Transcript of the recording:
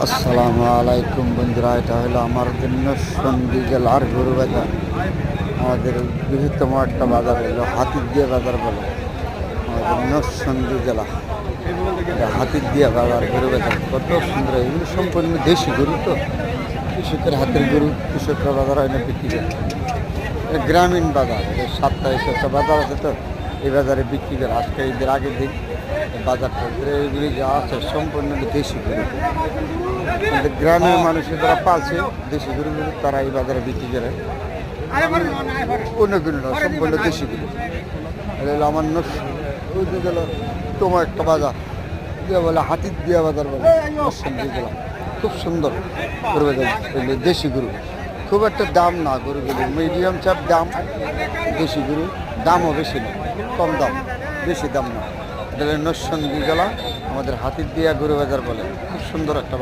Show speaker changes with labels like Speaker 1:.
Speaker 1: আসসালামু আলাইকুম বন্ধুরা, এটা হলো আমার জন্য সন্ধ্যি জেলার গরু বাজার। আমাদের বৃহত্তম একটা বাজার হলো হাতিরদিয়া বাজার বলে। আমাদের নরসিংদী জেলা এটা হাতিরদিয়া বাজার গরু বাজার কত সুন্দর। এগুলো সম্পূর্ণ দেশি গরু, তো কৃষকের হাতের গরু কৃষকরা বাজার হয় না বিক্রি করে। এটা গ্রামীণ বাজার, এটা সাপ্তাহিক একটা বাজার আছে, তো এই বাজারে বিক্রি করে। আজকে ঈদের আগের দিন বাজারটা এগুলি যা আছে সম্পূর্ণ দেশি গরু। আমাদের গ্রামের মানুষের যারা পালছে দেশি গরুগুলো, তারা এই বাজারে বিক্রি করে। অন্য গরু না, সম্পূর্ণ দেশি গরু। এটা হলো আমার তোমার একটা বাজার দিয়ে বলে হাতিরদিয়া বাজার বলে। নরসিংদী জেলা খুব সুন্দর গরু বাজার। দেশি গরু খুব একটা দাম না, গরুগুলো মিডিয়াম চাপ দাম। দেশি গরু দামও বেশি না, কম দাম, বেশি দাম না। এটা হলো নরসিংদী জেলা, আমাদের হাতিরদিয়া গরু বাজার বলে। খুব সুন্দর একটা বাজার।